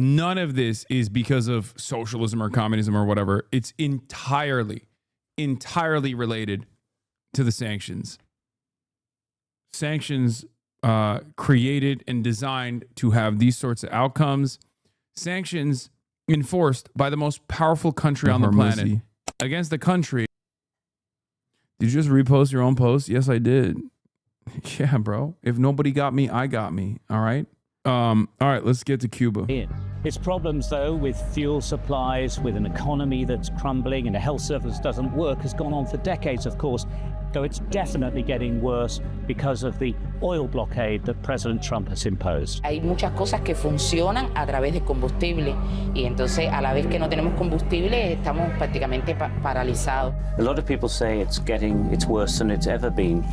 None of this is because of socialism or communism or whatever. It's entirely related to the sanctions. Sanctions created and designed to have these sorts of outcomes. Sanctions enforced by the most powerful country on the planet against the country. Did you just repost your own post? Yes, I did. Yeah, bro. If nobody got me, I got me. All right. All right, let's get to Cuba. Its problems, though, with fuel supplies, with an economy that's crumbling and a health service doesn't work, has gone on for decades, of course, though it's definitely getting worse because of the oil blockade that President Trump has imposed. Hay muchas cosas que funcionan a través de combustible y entonces a la vez que no tenemos combustible estamos prácticamente paralizados. A lot of people say it's worse than it's ever been.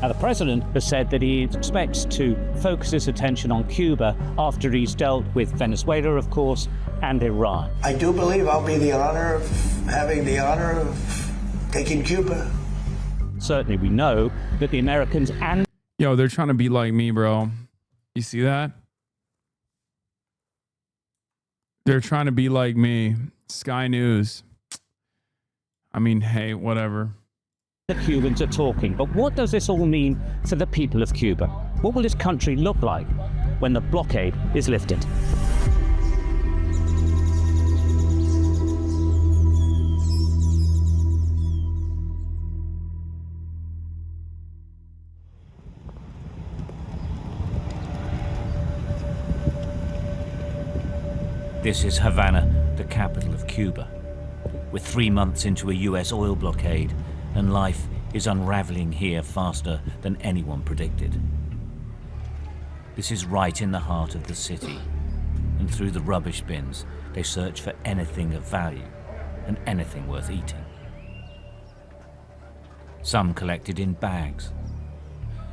Now, the president has said that he expects to focus his attention on Cuba after he's dealt with Venezuela, of course, and Iran. I do believe I'll be having the honor of taking Cuba. Certainly, we know that the Americans and... Yo, they're trying to be like me, bro. You see that? They're trying to be like me. Sky News. I mean, hey, whatever. The Cubans are talking, but what does this all mean for the people of Cuba? What will this country look like when the blockade is lifted? This is Havana, the capital of Cuba. We're 3 months into a US oil blockade, and life is unraveling here faster than anyone predicted. This is right in the heart of the city, and through the rubbish bins, they search for anything of value and anything worth eating. Some collected in bags,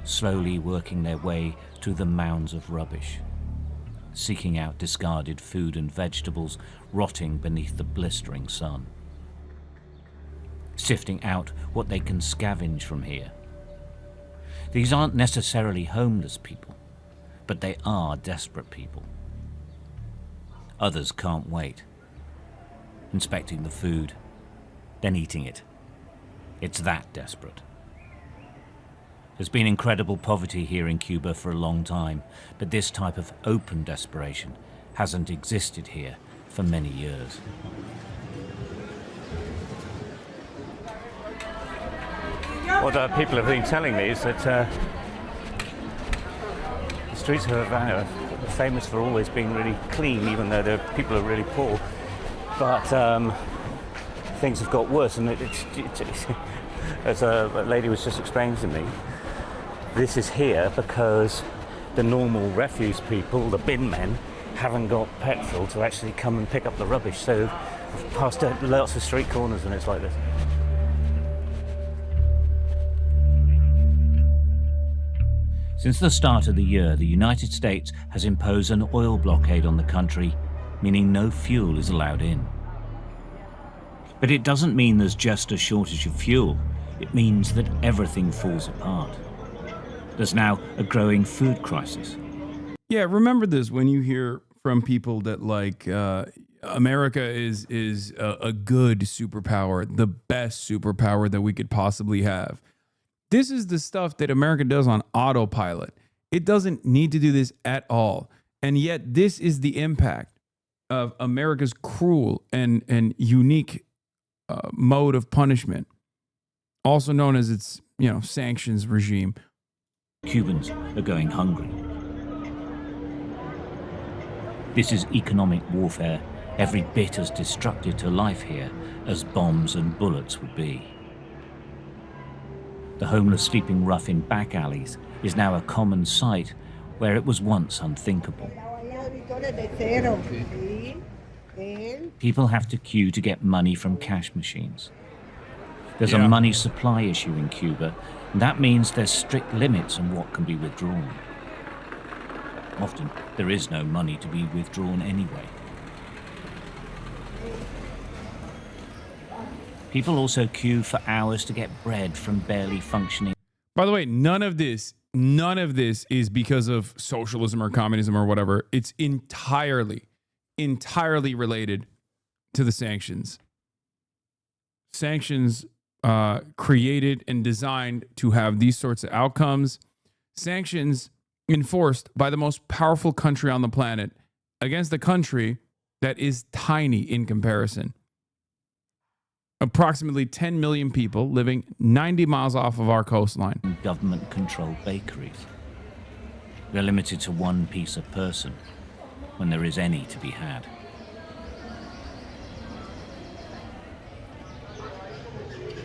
slowly working their way through the mounds of rubbish, seeking out discarded food and vegetables rotting beneath the blistering sun, sifting out what they can scavenge from here. These aren't necessarily homeless people, but they are desperate people. Others can't wait, inspecting the food, then eating it. It's that desperate. There's been incredible poverty here in Cuba for a long time, but this type of open desperation hasn't existed here for many years. What people have been telling me is that the streets of Havana are famous for always being really clean, even though the people are really poor. But things have got worse, and as a lady was just explaining to me, this is here because the normal refuse people, the bin men, haven't got petrol to actually come and pick up the rubbish. So I've passed lots of street corners and it's like this. Since the start of the year, the United States has imposed an oil blockade on the country, meaning no fuel is allowed in. But it doesn't mean there's just a shortage of fuel. It means that everything falls apart. There's now a growing food crisis. Yeah, remember this when you hear from people that like America is a good superpower, the best superpower that we could possibly have. This is the stuff that America does on autopilot. It doesn't need to do this at all. And yet this is the impact of America's cruel and unique mode of punishment, also known as its, sanctions regime. Cubans are going hungry. This is economic warfare, every bit as destructive to life here as bombs and bullets would be. The homeless sleeping rough in back alleys is now a common sight where it was once unthinkable. People have to queue to get money from cash machines. There's a money supply issue in Cuba, and that means there's strict limits on what can be withdrawn. Often, there is no money to be withdrawn anyway. People also queue for hours to get bread from barely functioning. By the way, none of this none of this is because of socialism or communism or whatever. It's entirely related to the sanctions. Sanctions created and designed to have these sorts of outcomes. Sanctions enforced by the most powerful country on the planet against a country that is tiny in comparison. Approximately 10 million people living 90 miles off of our coastline. Government-controlled bakeries. They're limited to one piece a person when there is any to be had.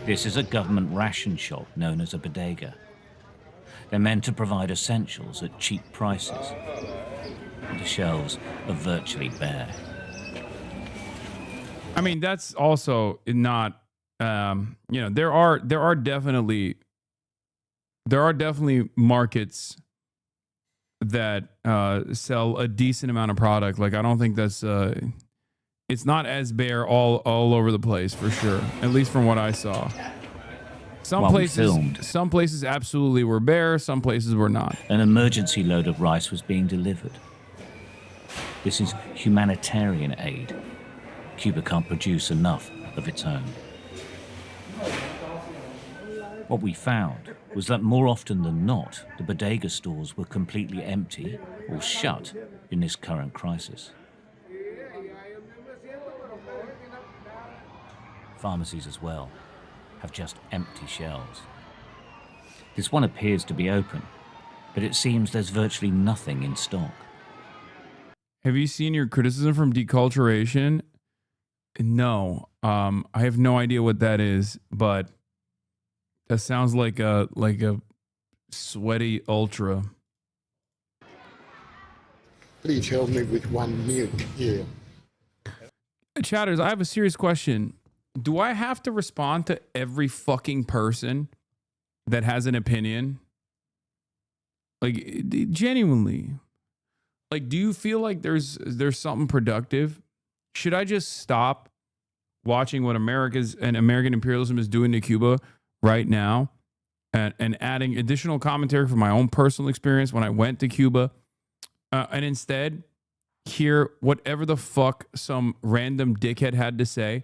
This is a government ration shop known as a bodega. They're meant to provide essentials at cheap prices. The shelves are virtually bare. I mean, that's also not, there are definitely markets that sell a decent amount of product. Like, I don't think that's, it's not as bare all over the place for sure. At least from what I saw. Some places absolutely were bare. Some places were not. An emergency load of rice was being delivered. This is humanitarian aid. Cuba can't produce enough of its own. What we found was that more often than not, the bodega stores were completely empty or shut in this current crisis. Pharmacies as well have just empty shelves. This one appears to be open, but it seems there's virtually nothing in stock. Have you seen your criticism from deculturation? No, I have no idea what that is, but that sounds like a sweaty ultra. Please help me with one milk here. Chatters, I have a serious question. Do I have to respond to every fucking person that has an opinion? Like, genuinely. Like, do you feel like there's something productive? Should I just stop watching what American imperialism is doing to Cuba right now and adding additional commentary from my own personal experience when I went to Cuba and instead hear whatever the fuck some random dickhead had to say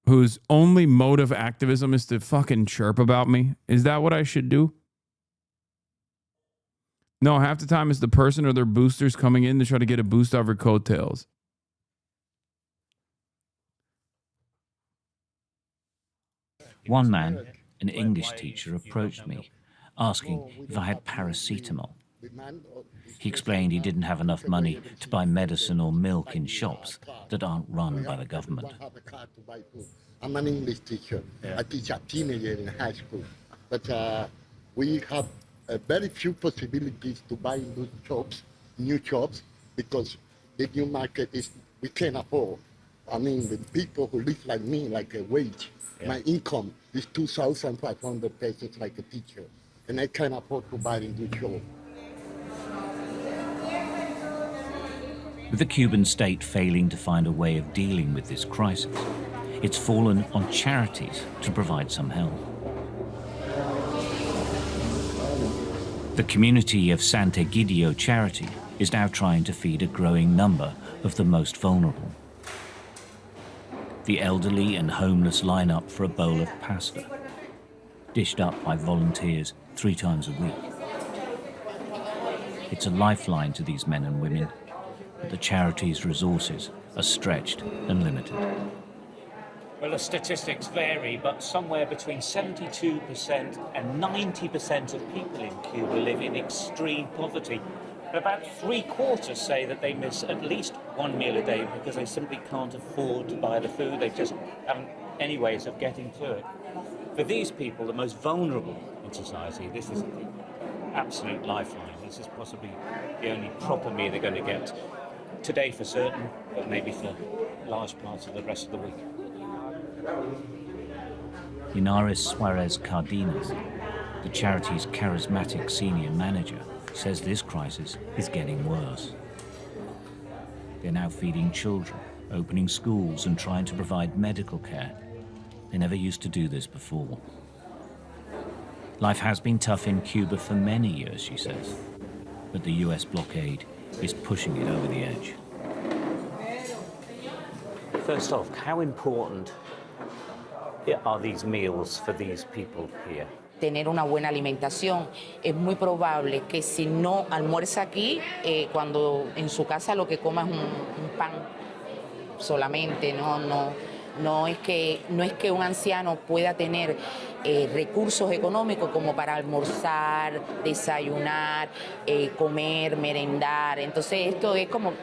whose only mode of activism is to fucking chirp about me? Is that what I should do? No, half the time it's the person or their boosters coming in to try to get a boost off her coattails. One man, an English teacher, approached me, asking if I had paracetamol. He explained he didn't have enough money to buy medicine or milk in shops that aren't run by the government. I'm an English teacher. I teach a teenager in high school. But we have very few possibilities to buy in those shops, new shops, because the new market is, we can't afford. I mean, the people who live like me, like a wage, my income is 2,500 pesos like a teacher, and I can't afford to buy in good shop. With the Cuban state failing to find a way of dealing with this crisis, it's fallen on charities to provide some help. The community of Sant'Egidio charity is now trying to feed a growing number of the most vulnerable. The elderly and homeless line up for a bowl of pasta, dished up by volunteers 3 times a week. It's a lifeline to these men and women, but the charity's resources are stretched and limited. Well, the statistics vary, but somewhere between 72% and 90% of people in Cuba live in extreme poverty. About 3/4 say that they miss at least one meal a day because they simply can't afford to buy the food. They just haven't any ways of getting to it. For these people, the most vulnerable in society, this is the absolute lifeline. This is possibly the only proper meal they're going to get today for certain, but maybe for large parts of the rest of the week. Inaris Suarez Cardenas, the charity's charismatic senior manager, says this crisis is getting worse. They're now feeding children, opening schools and trying to provide medical care. They never used to do this before. Life has been tough in Cuba for many years, she says, but the US blockade is pushing it over the edge. First off, how important are these meals for these people here? Tener una buena alimentación. Es muy probable que si no almuerza aquí, cuando en su casa lo que coma es un pan solamente. No es que un anciano pueda tener recursos económicos como para almorzar, desayunar, comer, merendar. Entonces esto es como,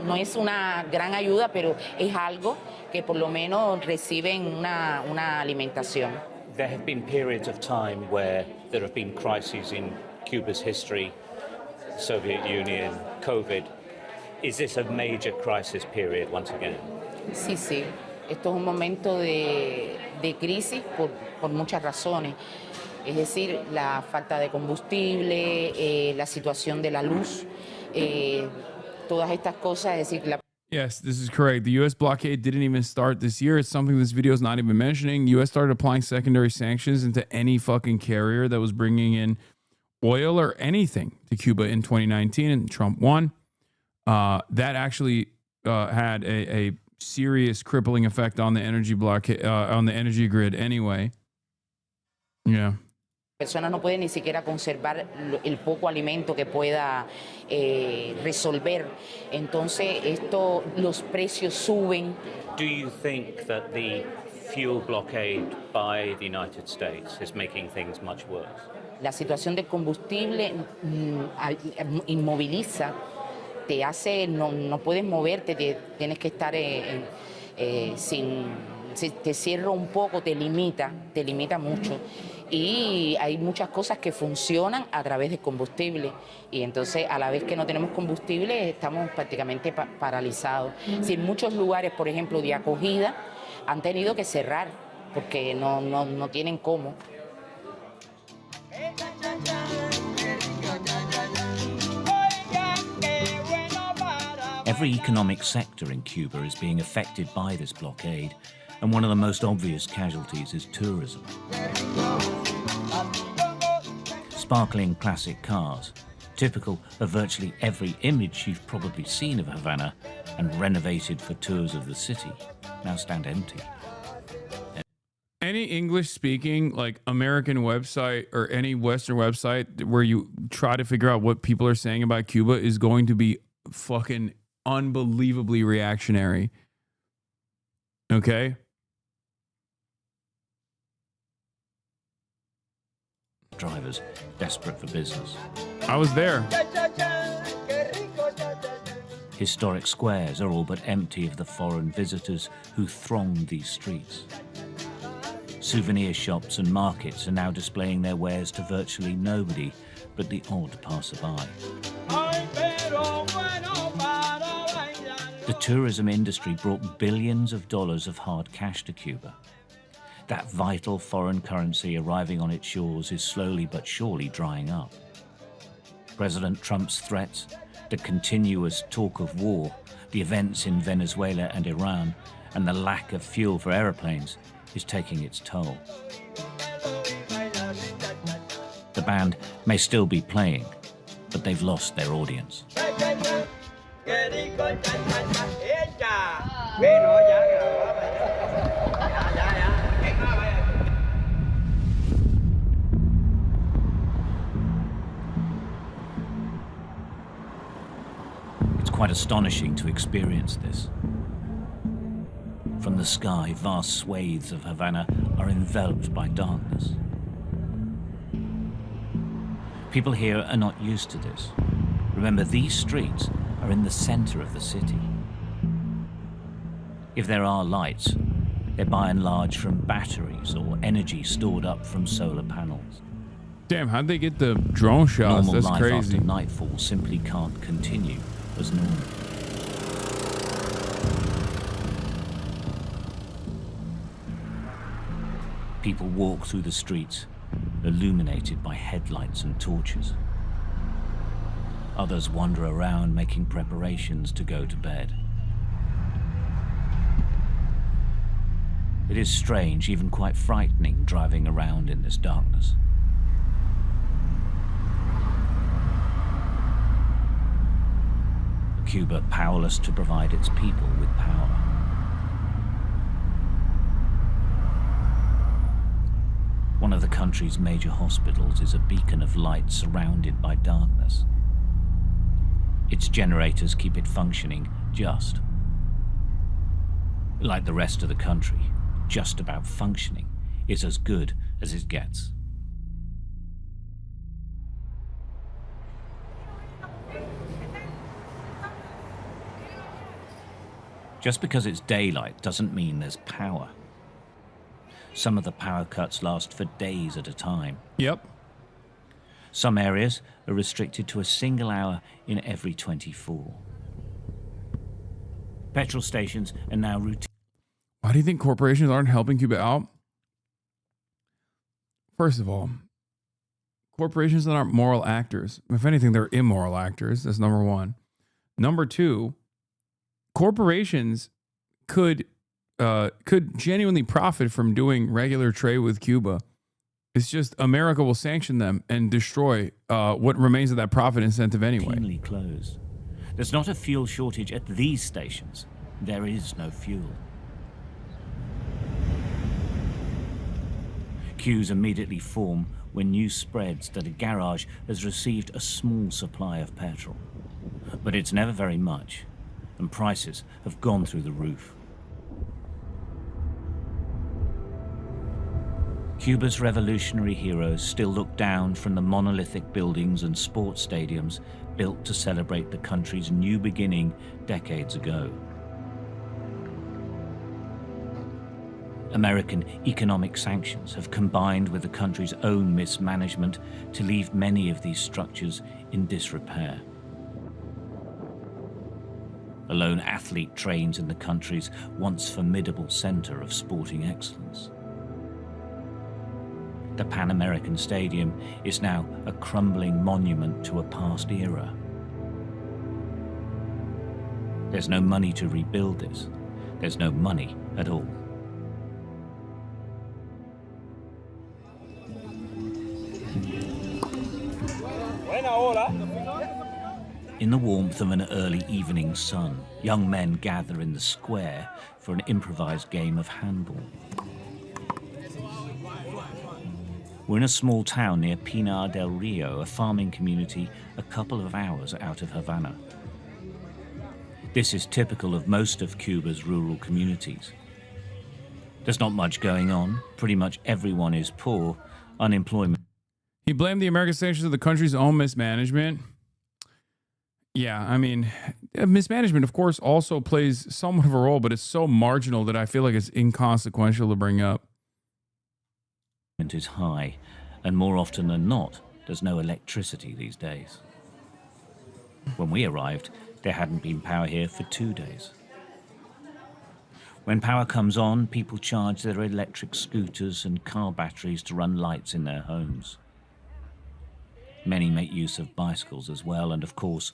no es una gran ayuda, pero es algo que por lo menos reciben una alimentación. There have been periods of time where there have been crises in Cuba's history, Soviet Union, COVID. Is this a major crisis period once again? Sí. Esto es un momento de crisis por muchas razones. Es decir, la falta de combustible, la situación de la luz, todas estas cosas. Es decir, Yes, this is correct. The U.S. blockade didn't even start this year. It's something this video is not even mentioning. U.S. started applying secondary sanctions into any fucking carrier that was bringing in oil or anything to Cuba in 2019, and Trump won. That actually had a serious crippling effect on the energy blockade, on the energy grid anyway. Yeah. Personas no pueden ni siquiera conservar el poco alimento que pueda resolver. Entonces, los precios suben. Do you think that the fuel blockade by the United States is making things much worse? La situación del combustible inmoviliza, te hace, no puedes moverte, tienes que estar si te cierra un poco, te limita mucho. Y hay muchas cosas que funcionan a través de combustible. Y entonces, a la vez que no tenemos combustible, estamos prácticamente paralizados. Si en muchos lugares, por ejemplo, de acogida, han tenido que cerrar porque no tienen cómo. Every economic sector in Cuba is being affected by this blockade, and one of the most obvious casualties is tourism. Sparkling classic cars, typical of virtually every image you've probably seen of Havana and renovated for tours of the city, now stand empty. Any English-speaking, like, American website or any Western website where you try to figure out what people are saying about Cuba is going to be fucking unbelievably reactionary. Okay? Drivers desperate for business. I was there. Historic squares are all but empty of the foreign visitors who throng these streets. Souvenir shops and markets are now displaying their wares to virtually nobody but the odd passerby. The tourism industry brought billions of dollars of hard cash to Cuba. That vital foreign currency arriving on its shores is slowly but surely drying up. President Trump's threats, the continuous talk of war, the events in Venezuela and Iran, and the lack of fuel for aeroplanes is taking its toll. The band may still be playing, but they've lost their audience. It's quite astonishing to experience this. From the sky, vast swathes of Havana are enveloped by darkness. People here are not used to this. Remember, these streets are in the center of the city. If there are lights, they're by and large from batteries or energy stored up from solar panels. Damn, how'd they get the drone shots? Normal That's life crazy. after nightfall simply can't continue as normal. People walk through the streets, illuminated by headlights and torches. Others wander around making preparations to go to bed. It is strange, even quite frightening, driving around in this darkness. Cuba powerless to provide its people with power. One of the country's major hospitals is a beacon of light surrounded by darkness. Its generators keep it functioning just. Like the rest of the country, just about functioning is as good as it gets. Just because it's daylight doesn't mean there's power. Some of the power cuts last for days at a time. Yep. Some areas are restricted to a single hour in every 24. Petrol stations are now routine. Why do you think corporations aren't helping Cuba out? First of all, corporations aren't moral actors. If anything, they're immoral actors. That's number one. Number two, corporations could genuinely profit from doing regular trade with Cuba. It's just America will sanction them and destroy what remains of that profit incentive anyway. Routinely closed. There's not a fuel shortage at these stations. There is no fuel. Queues immediately form when news spreads that a garage has received a small supply of petrol. But it's never very much, and prices have gone through the roof. Cuba's revolutionary heroes still look down from the monolithic buildings and sports stadiums built to celebrate the country's new beginning decades ago. American economic sanctions have combined with the country's own mismanagement to leave many of these structures in disrepair. A lone athlete trains in the country's once formidable center of sporting excellence. The Pan American Stadium is now a crumbling monument to a past era. There's no money to rebuild this. There's no money at all. In the warmth of an early evening sun, young men gather in the square for an improvised game of handball. We're in a small town near Pinar del Rio, a farming community a couple of hours out of Havana. This is typical of most of Cuba's rural communities. There's not much going on. Pretty much everyone is poor. Unemployment. He blamed the American sanctions of the country's own mismanagement. Yeah, I mean, mismanagement, of course, also plays somewhat of a role, but it's so marginal that I feel like it's inconsequential to bring up. Is high, and more often than not, there's no electricity these days. When we arrived, there hadn't been power here for 2 days. When power comes on, people charge their electric scooters and car batteries to run lights in their homes. Many make use of bicycles as well, and of course,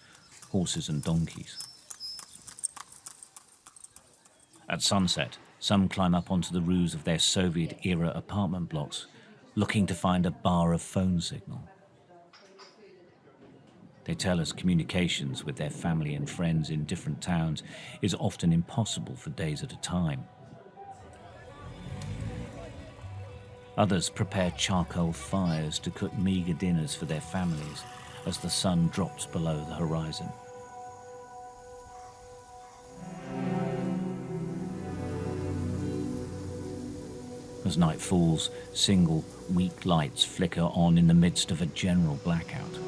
horses and donkeys. At sunset, some climb up onto the roofs of their Soviet-era apartment blocks, looking to find a bar of phone signal. They tell us communications with their family and friends in different towns is often impossible for days at a time. Others prepare charcoal fires to cook meager dinners for their families as the sun drops below the horizon. As night falls, single, weak lights flicker on in the midst of a general blackout.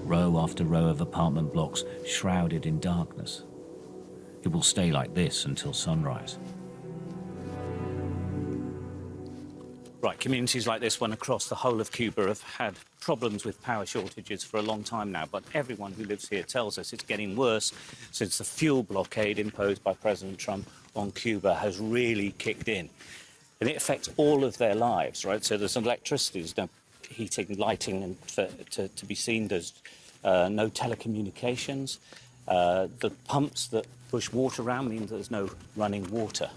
Row after row of apartment blocks shrouded in darkness. It will stay like this until sunrise. Right, communities like this one across the whole of Cuba have had problems with power shortages for a long time now, but everyone who lives here tells us it's getting worse since the fuel blockade imposed by President Trump on Cuba has really kicked in. And it affects all of their lives, right? So there's electricity, there's no heating, lighting and to be seen, there's no telecommunications. The pumps that push water around mean there's no running water.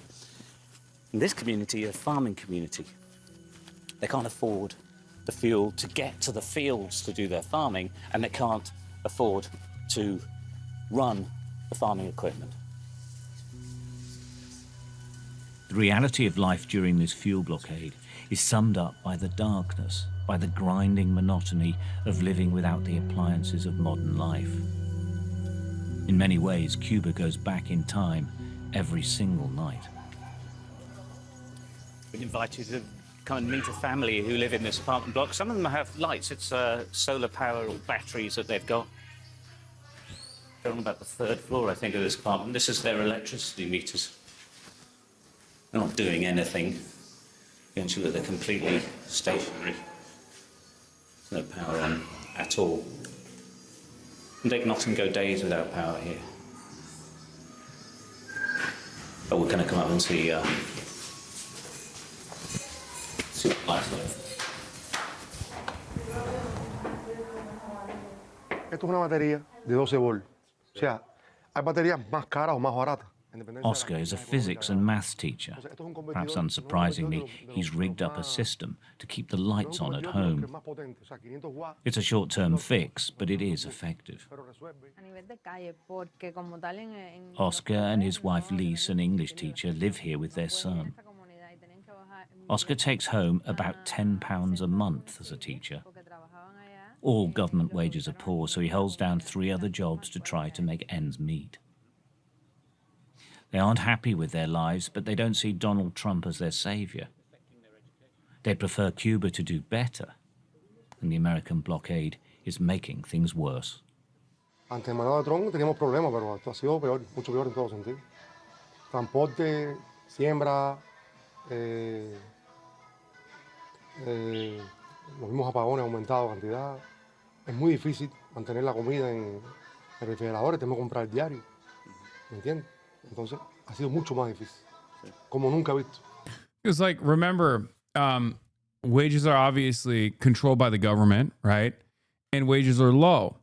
In this community, a farming community, they can't afford the fuel to get to the fields to do their farming, and they can't afford to run the farming equipment. The reality of life during this fuel blockade is summed up by the darkness, by the grinding monotony of living without the appliances of modern life. In many ways, Cuba goes back in time every single night. Been invited to come and meet a family who live in this apartment block. Some of them have lights. It's solar power or batteries that they've got. They're on about the 3rd floor, I think, of this apartment. This is their electricity meters. They're not doing anything. You can see that they're completely stationary. There's no power on at all. And they can often go days without power here. But we're going to come up and see what lights like. Esto es una batería de 12 volt. O sea, hay baterías más caras o más baratas. Oscar is a physics and maths teacher. Perhaps unsurprisingly, he's rigged up a system to keep the lights on at home. It's a short-term fix, but it is effective. Oscar and his wife Lise, an English teacher, live here with their son. Oscar takes home about £10 a month as a teacher. All government wages are poor, so he holds down 3 other jobs to try to make ends meet. They aren't happy with their lives, but they don't see Donald Trump as their savior. They prefer Cuba to do better, and the American blockade is making things worse. Ante el mandato de Trump teníamos problemas, pero esto ha sido peor, mucho peor en todos sentidos. Transporte, siembra, los mismos apagones han aumentado cantidad. Es muy difícil mantener la comida en refrigeradores, tenemos que comprar el diario, ¿me entiendes? Entonces, ha sido mucho más difícil, como nunca he visto. It's like, remember, wages are obviously controlled by the government, right? And wages are low.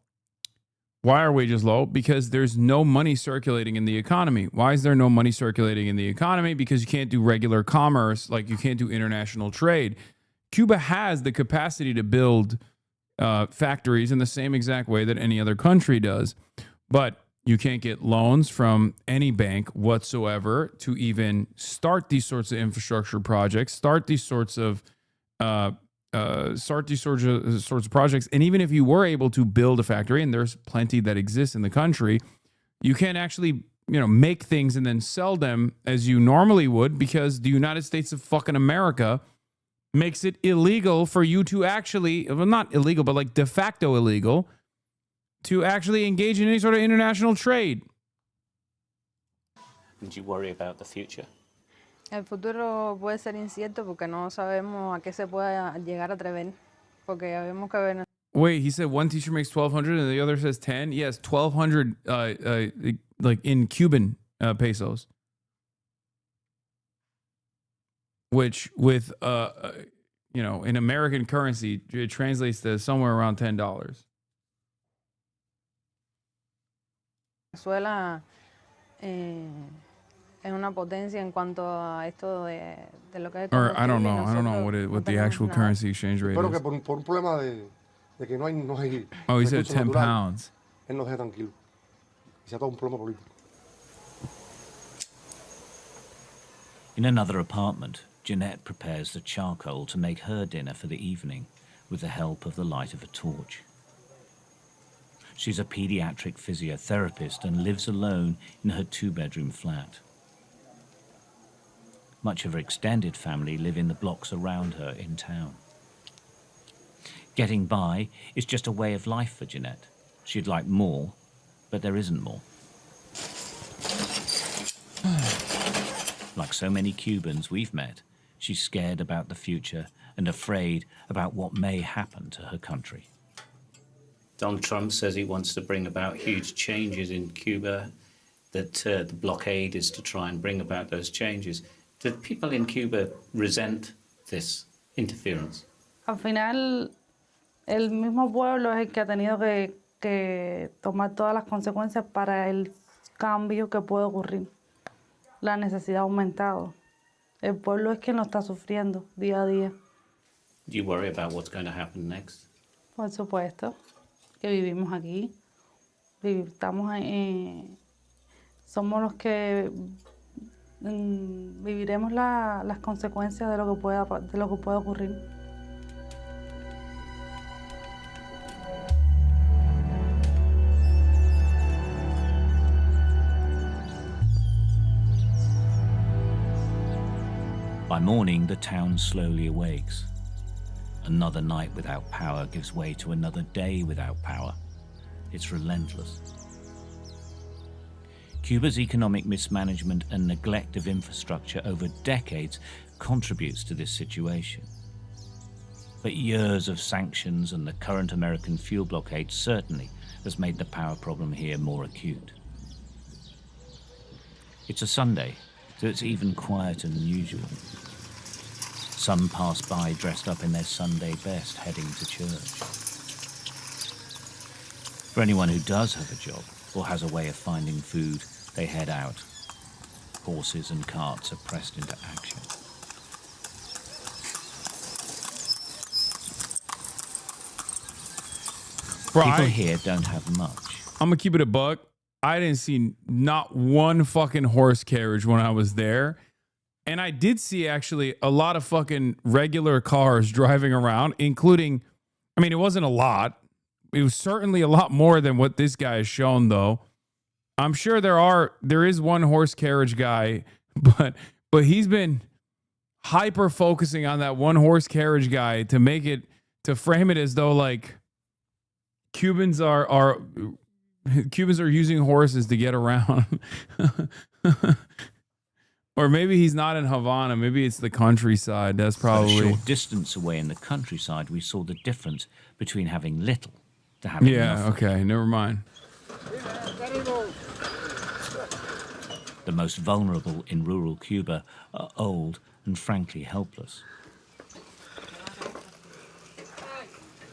Why are wages low? Because there's no money circulating in the economy. Why is there no money circulating in the economy? Because you can't do regular commerce, like you can't do international trade. Cuba has the capacity to build factories in the same exact way that any other country does. But you can't get loans from any bank whatsoever to even start these sorts of infrastructure projects, start these sorts of projects. And even if you were able to build a factory, and there's plenty that exists in the country, you can't actually, make things and then sell them as you normally would, because the United States of fucking America makes it illegal for you to actually, well, not illegal, but like de facto illegal, to actually engage in any sort of international trade. And you worry about the future? El futuro puede ser incierto porque no sabemos a qué se pueda llegar a atrever. Porque ya vemos que Wait, he said one teacher makes 1,200 and the other says 10? Yes, 1,200 like in Cuban pesos. Which with in American currency, it translates to somewhere around $10. Venezuela es una potencia en cuanto a esto de lo que es Or I don't know what the actual currency exchange rate Pero que is. por un problema de que no hay Oh, he said recursos 10 naturales, pounds. él nos deja tranquilo. Y sea todo un problema político. In another apartment, Jeanette prepares the charcoal to make her dinner for the evening with the help of the light of a torch. She's a pediatric physiotherapist and lives alone in her 2-bedroom flat. Much of her extended family live in the blocks around her in town. Getting by is just a way of life for Jeanette. She'd like more, but there isn't more. Like so many Cubans we've met, she's scared about the future and afraid about what may happen to her country. Donald Trump says he wants to bring about huge changes in Cuba, that the blockade is to try and bring about those changes. Do people in Cuba resent this interference? Al final, el mismo pueblo es el que ha tenido que tomar todas las consecuencias para el cambio que puede ocurrir. La necesidad ha aumentado. El pueblo es quien lo está sufriendo día a día. Do you worry about what's going to happen next? Por supuesto, que vivimos aquí. Estamos somos los que viviremos las consecuencias de lo que pueda ocurrir. By morning, the town slowly awakes. Another night without power gives way to another day without power. It's relentless. Cuba's economic mismanagement and neglect of infrastructure over decades contributes to this situation. But years of sanctions and the current American fuel blockade certainly has made the power problem here more acute. It's a Sunday, so it's even quieter than usual. Some pass by dressed up in their Sunday best, heading to church. For anyone who does have a job or has a way of finding food, they head out. Horses and carts are pressed into action. People here don't have much. I'm gonna keep it a buck. I didn't see not one fucking horse carriage when I was there. And I did see actually a lot of fucking regular cars driving around, including, I mean, it wasn't a lot. It was certainly a lot more than what this guy has shown, though. I'm sure there is one horse carriage guy, but he's been hyper focusing on that one horse carriage guy to frame it as though like Cubans are using horses to get around. Or maybe he's not in Havana. Maybe it's the countryside. That's probably... A short distance away in the countryside, we saw the difference between having little to having nothing. Okay, never mind. The most vulnerable in rural Cuba are old and frankly helpless.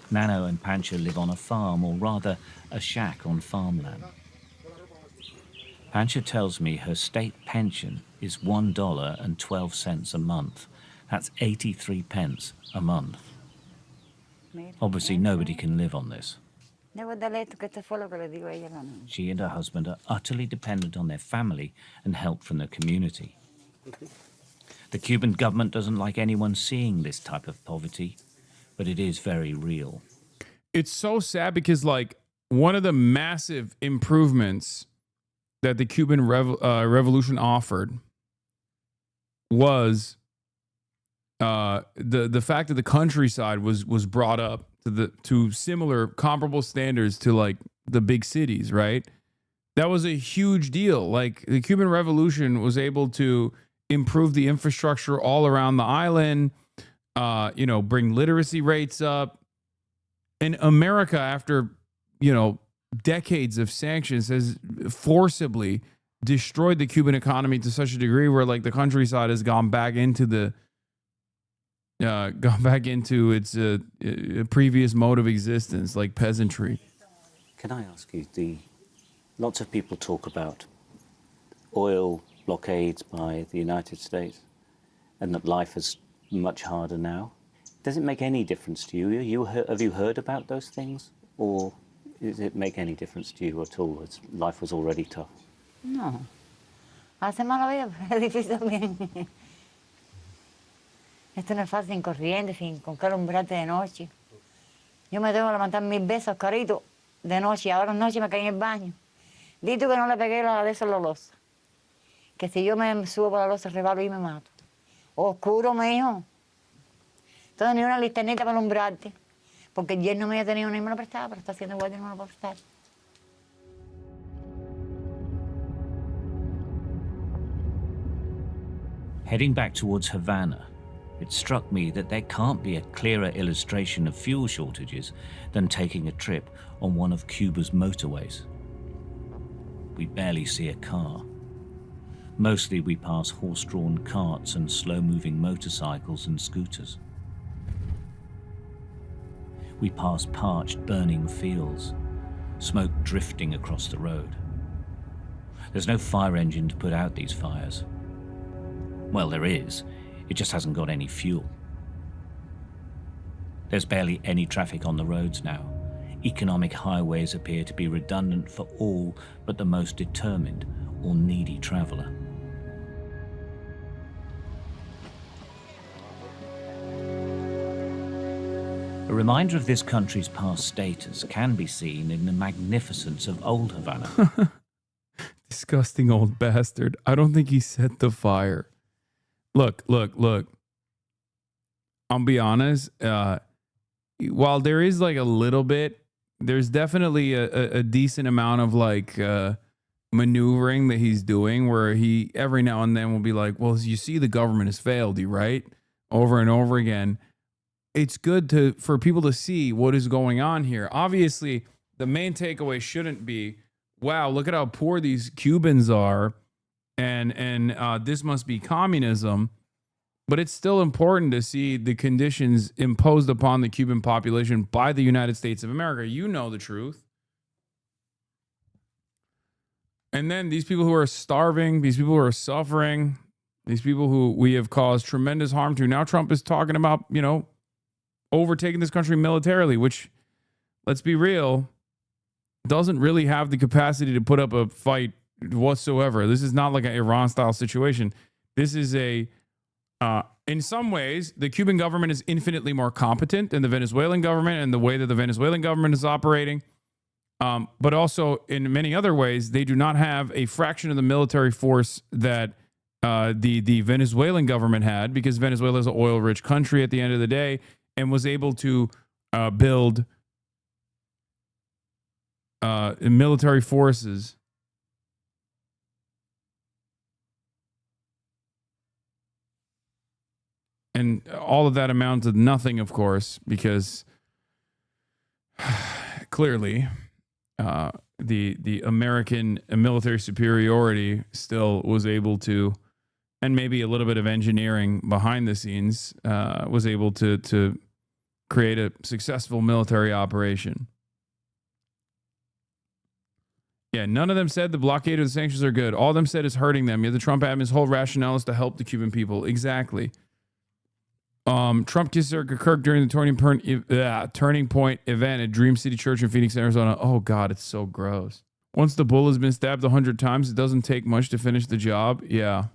Nano and Pancha live on a farm, or rather a shack on farmland. Pancha tells me her state pension is $1.12 a month. That's 83 pence a month. Obviously, nobody can live on this. She and her husband are utterly dependent on their family and help from the community. The Cuban government doesn't like anyone seeing this type of poverty, but it is very real. It's so sad because, like, one of the massive improvements that the Cuban Revolution offered was the fact that the countryside was brought up to similar comparable standards to like the big cities, right? That was a huge deal. Like the Cuban Revolution was able to improve the infrastructure all around the island, bring literacy rates up. And America, after, decades of sanctions, has forcibly destroyed the Cuban economy to such a degree where like the countryside has gone back into its previous mode of existence, like peasantry. Can I ask you, lots of people talk about oil blockades by the United States and that life is much harder now. Does it make any difference to you? Have you heard about those things? Or does it make any difference to you at all? Life was already tough. No. Hace mala vida, es difícil también. Esto no es fácil sin corriente, sin con qué alumbrarte de noche. Yo me tengo que levantar 1000 veces, Oscarito, de noche. Ahora en noche me caí en el baño. Dito que no le pegué la de esa losa. Que si yo me subo por la losa, rebalo y me mato. Oscuro, mijo. Entonces ni una listernita para alumbrarte. Porque el yerno me había tenido una y me lo prestaba, pero está haciendo guardia y no me lo puedo prestar. Heading back towards Havana, it struck me that there can't be a clearer illustration of fuel shortages than taking a trip on one of Cuba's motorways. We barely see a car. Mostly we pass horse-drawn carts and slow-moving motorcycles and scooters. We pass parched, burning fields, smoke drifting across the road. There's no fire engine to put out these fires. Well, there is. It just hasn't got any fuel. There's barely any traffic on the roads now. Economic highways appear to be redundant for all but the most determined or needy traveler. A reminder of this country's past status can be seen in the magnificence of old Havana. Disgusting old bastard. I don't think he set the fire. Look. I'll be honest. While there is like a little bit, there's definitely a decent amount of like maneuvering that he's doing where he every now and then will be like, well, you see the government has failed you, right? Over and over again. It's good for people to see what is going on here. Obviously, the main takeaway shouldn't be, wow, look at how poor these Cubans are, and this must be communism. But it's still important to see the conditions imposed upon the Cuban population by the United States of America. You know the truth. And then these people who are starving, these people who are suffering, these people who we have caused tremendous harm to. Now Trump is talking about, overtaking this country militarily, which, let's be real, doesn't really have the capacity to put up a fight whatsoever. This is not like an Iran-style situation. This is in some ways, the Cuban government is infinitely more competent than the Venezuelan government and the way that the Venezuelan government is operating. But also, in many other ways, they do not have a fraction of the military force that the Venezuelan government had, because Venezuela is an oil-rich country at the end of the day, and was able to build military forces and all of that amounts to nothing, of course, because clearly the American military superiority still was able to, and maybe a little bit of engineering behind the scenes, was able to create a successful military operation. Yeah, none of them said the blockade or the sanctions are good. All of them said is hurting them. Yeah, the Trump admin's whole rationale is to help the Cuban people. Exactly. Trump kissed Erica Kirk during the Turning Point event at Dream City Church in Phoenix, Arizona. Oh, God, it's so gross. Once the bull has been stabbed 100 times, it doesn't take much to finish the job. Yeah.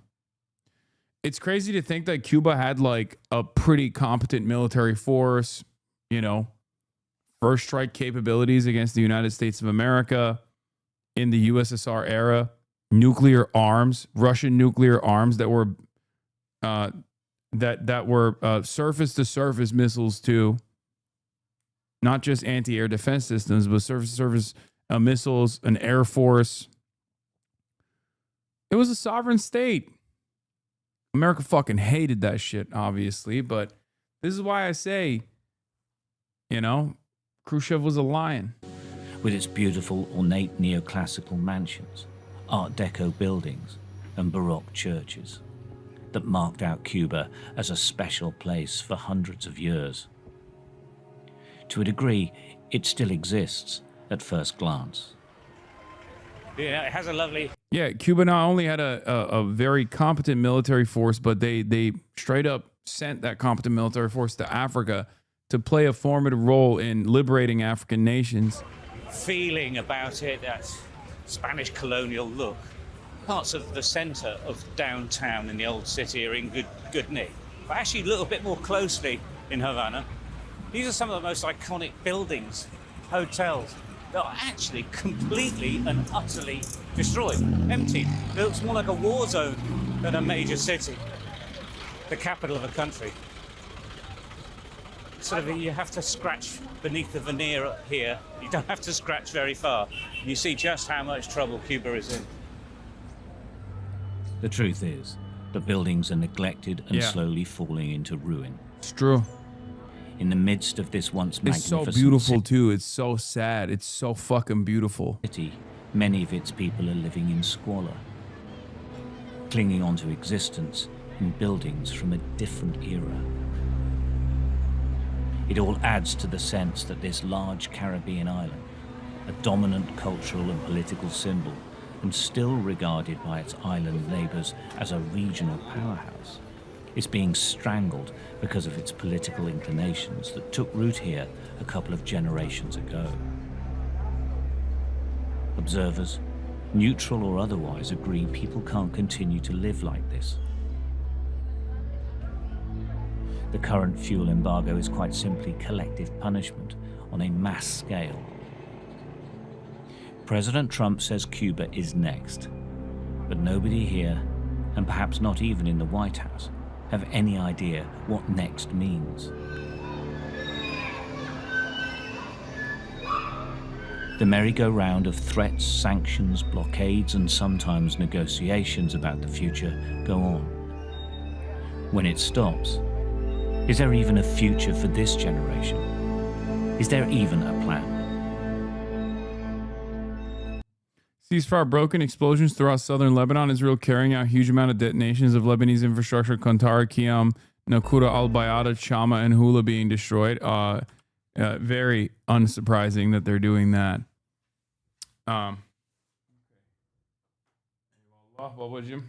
It's crazy to think that Cuba had like a pretty competent military force, first strike capabilities against the United States of America in the USSR era, nuclear arms, Russian nuclear arms that were surface to surface missiles too, not just anti-air defense systems, but surface to surface missiles, an air force. It was a sovereign state. America fucking hated that shit, obviously, but this is why I say, Khrushchev was a lion. With its beautiful, ornate neoclassical mansions, Art Deco buildings, and Baroque churches that marked out Cuba as a special place for hundreds of years. To a degree, it still exists at first glance. Yeah, it has a lovely... Yeah, Cuba not only had a very competent military force, but they straight up sent that competent military force to Africa to play a formative role in liberating African nations. Feeling about it, that Spanish colonial look. Parts of the center of downtown in the old city are in good nick. But actually, a little bit more closely in Havana, these are some of the most iconic buildings, hotels, that are actually completely and utterly destroyed, emptied. It looks more like a war zone than a major city, the capital of a country. Sort of, you have to scratch beneath the veneer here. You don't have to scratch very far. You see just how much trouble Cuba is in. The truth is, the buildings are neglected and slowly falling into ruin. It's true. In the midst of this once magnificent it's so beautiful too. It's so sad. It's so fucking beautiful. City, many of its people are living in squalor, clinging onto existence in buildings from a different era. It all adds to the sense that this large Caribbean island, a dominant cultural and political symbol, and still regarded by its island neighbors as a regional powerhouse, is being strangled because of its political inclinations that took root here a couple of generations ago. Observers, neutral or otherwise, agree people can't continue to live like this. The current fuel embargo is quite simply collective punishment on a mass scale. President Trump says Cuba is next, but nobody here, and perhaps not even in the White House, have any idea what next means. The merry-go-round of threats, sanctions, blockades, and sometimes negotiations about the future go on. When it stops, is there even a future for this generation? Is there even a plan? Ceasefire broken, explosions throughout southern Lebanon. Israel carrying out huge amount of detonations of Lebanese infrastructure. Qantara, Qiyam, Nakura, Al-Bayada, Chama, and Hula being destroyed. Very unsurprising that they're doing that. What was you?